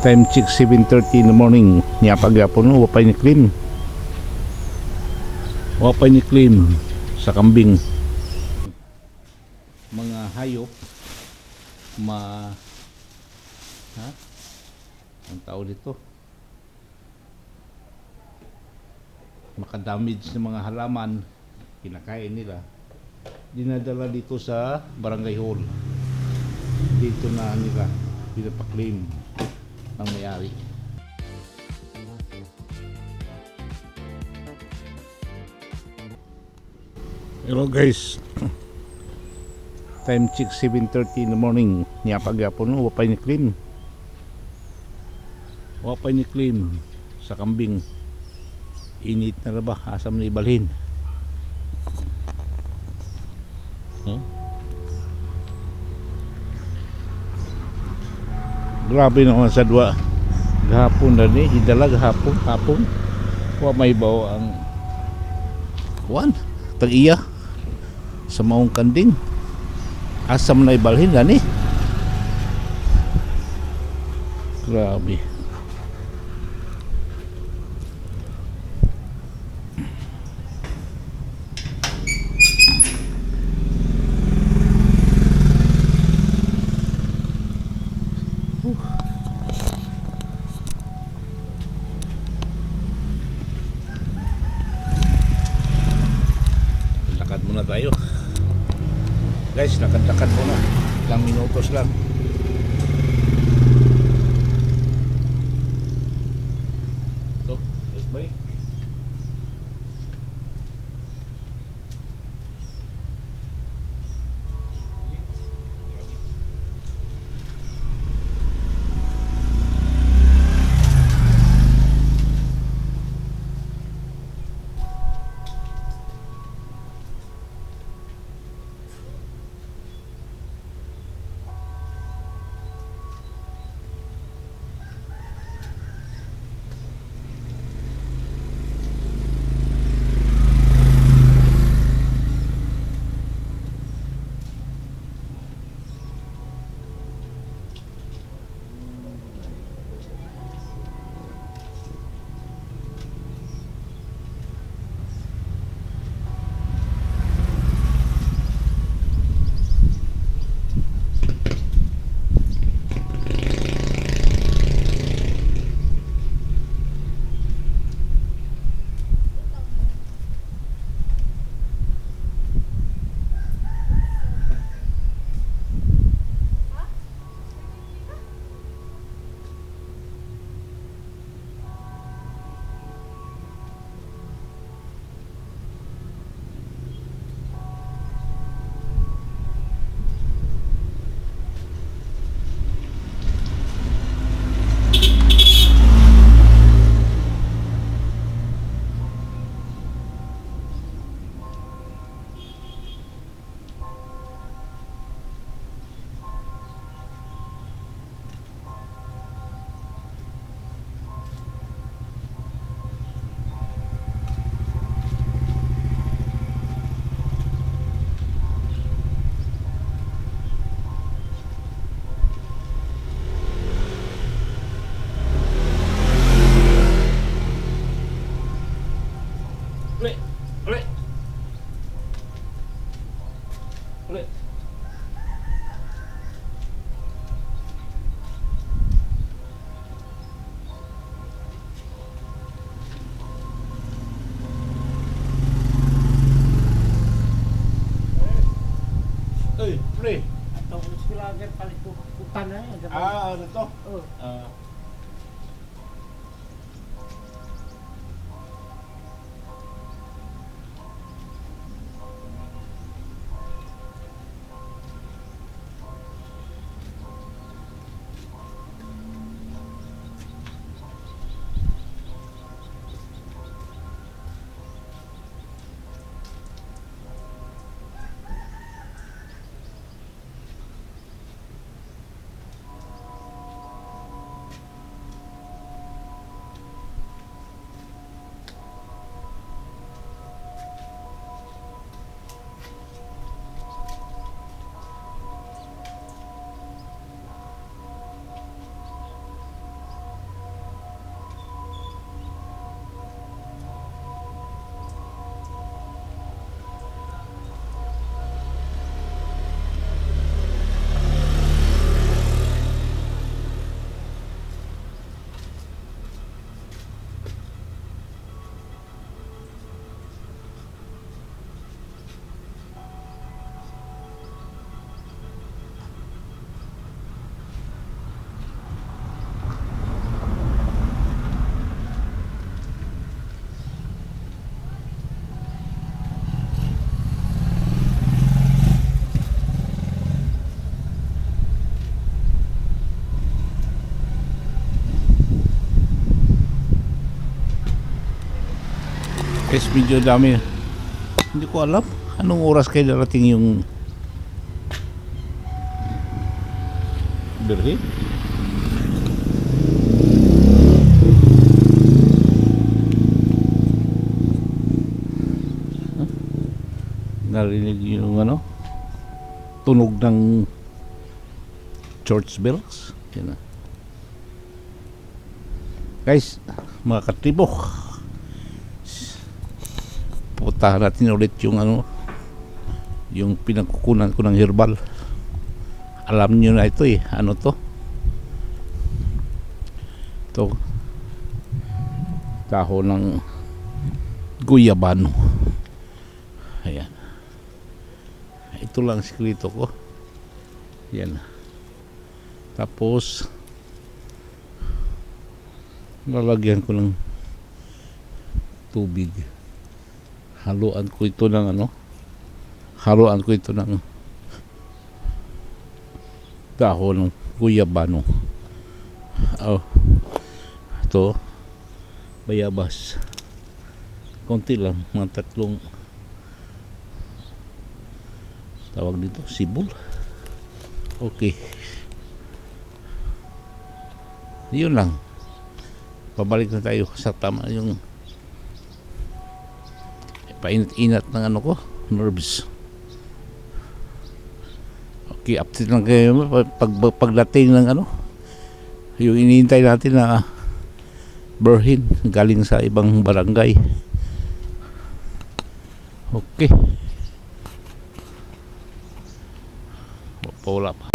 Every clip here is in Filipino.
Time check 7:30 in the morning. Niya pagyapon no, wapay ni clean. Wapay ni clean sa kambing. Mga hayop ang tao dito. Makadamage ng mga halaman, kinakain nila. Dinadala dito sa barangay hall. Dito na nila pinapaklaim ng may-ari. Hello guys. Time check 7:30 in the morning. Niya pagyapon no, wapay ni clean. Wapay ni clean sa kambing. Init na ba? Asam na ibalhin. Grabe naman sa dua. Gahapon na ni, hidala hapon. Wa may bawa ang kuwan. Tag-iya sa maong kanding. Asam na ibalhin gani. Grabe. Lakad muna tayo. Guys, lakad-lakad muna. Ilang minutos lang. So, let's buy. Ulit. Pre. Atau sekilagan paling hutan aja. Ano to? Guys, medyo dami. Hindi ko alam anong oras kayo darating yung birhe. Narinig yung ano, tunog ng church bells. Yan na. Guys, mga katribo, puntahan natin ulit yung ano, yung pinagkukunan ko ng herbal. Alam nyo na ito eh, ano to? Ito, dahon ng guyabano. Ayan. Ito lang sikreto ko. Yan. Tapos lalagyan ko ng tubig. Haluan ko ito ng ano? Haluan ko ito ng dahon ng guyabano. Oh. Ito bayabas. Konti lang, mga tatlong tawag dito, sibol. Okay. Yun lang. Pabalik na tayo sa tama yung painit-inat ng ano ko, nerves. Okay, update lang kayo pagdating ng ano, yung iniintay natin na berhin galing sa ibang barangay. Okay. Wala pa.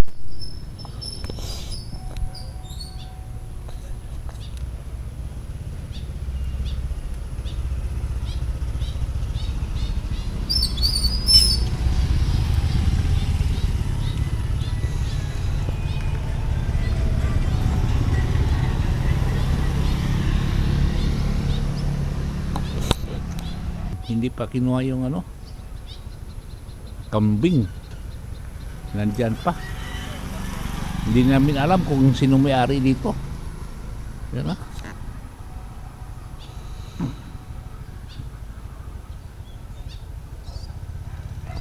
Hindi pa kinuha yung ano, kambing. Nandyan pa. Hindi namin alam kung sino may-ari dito. Yan na.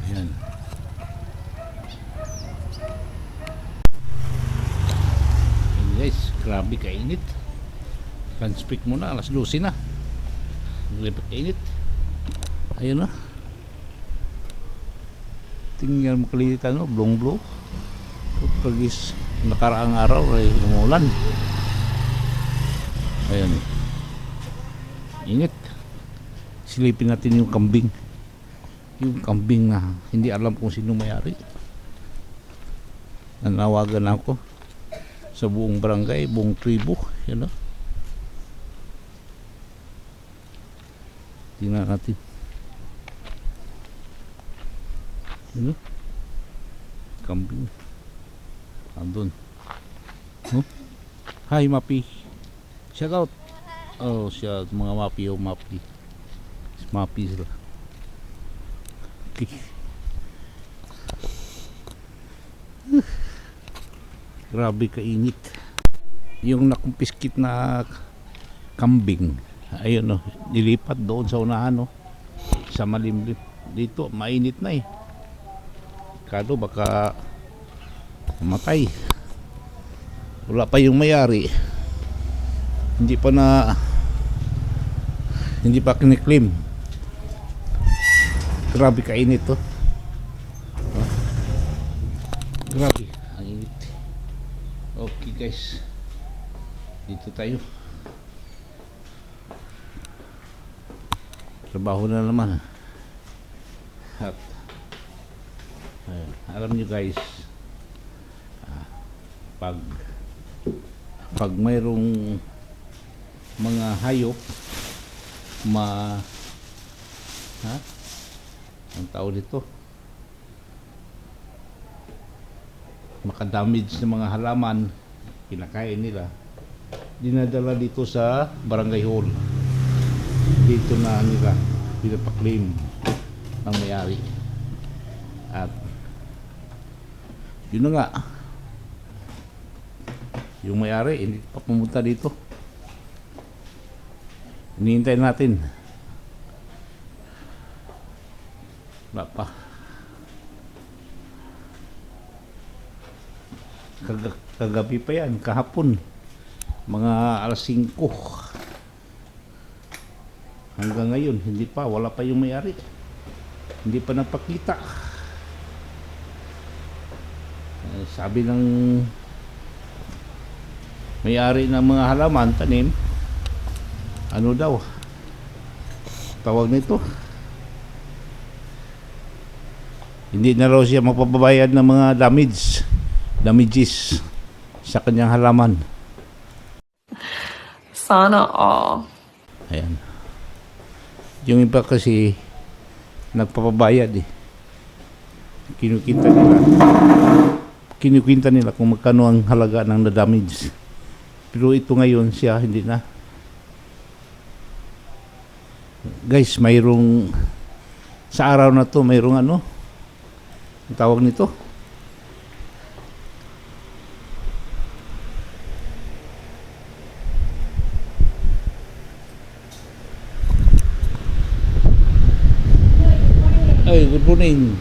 Ayan. Ayan guys, grabe kainit. Sunspeak muna, alas 12 na. Grabe kainit. Ayun na. Tingnan mo kalinit ano, blong-blong. Pagis nakaraang araw ay umulan. Ayan. Init. Silipin natin yung kambing. Yung kambing na hindi alam kung sino may-ari. Nanawagan ako sa buong barangay, buong tribo. Yan o. Tingnan natin. Ano? Kambing. Andun. Huh? Hi, Mapi. Shout out. Oh, siya. Mga Mapi o Mapi. Mapi sila. Okay. Grabe kainit. Yung nakumpiskit na kambing. Ayun o. Nilipat doon sa unahan o. Sa malimlim. Dito, mainit na eh. Kado baka matay. Wala pa yung may-ari. Hindi pa kiniklim. Grabe kainit to. Grabe ang init. Okay guys, dito tayo. Trabaho na naman. At alam niyo guys, pag mayroong mga hayop ang tao dito makadamage ng mga halaman, kinakain nila, dinadala dito sa barangay hall. Dito na nila pinapaklaim ng may-ari. At yun na nga, yung may-ari hindi pa pumunta dito. Hinihintay natin Wala pa. Kagabi pa yan, kahapon. Mga alas 5. Hanggang ngayon, hindi pa, wala pa yung may-ari. Hindi pa nagpakita. Sabi ng may-ari ng mga halaman, tanim, ano daw, tawag nito, hindi na raw siya mapapabayad ng mga damages sa kanyang halaman. Sana all. Ayan. Yung iba kasi nagpapabayad eh. Kinukwinta nila kung magkano ang halaga ng na-damage. Pero ito ngayon siya hindi na. Guys, mayroong sa araw na to mayroong ano? Ang tawag nito? Ay, good morning.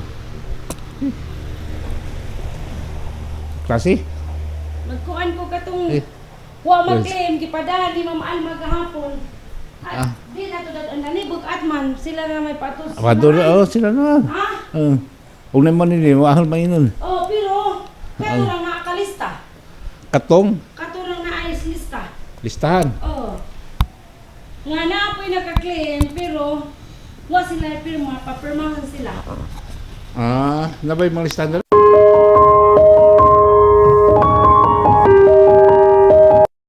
Klase? Nagkuhan ko katong Eh. wa mag-claim gipada di mamaan maghapon. Ah. Di na to dat nanibog atman sila na may patos. Abado na, oh, sila na. Ha? Huwag naman nila, mahal mainon. Oh, pero kato lang nakakalista. Katong, Kato lang naayos lista. listahan. Oh. Nga na apoy naka-claim pero wa sila pirma, papirmahan sila. Ah, nabay mga listahan na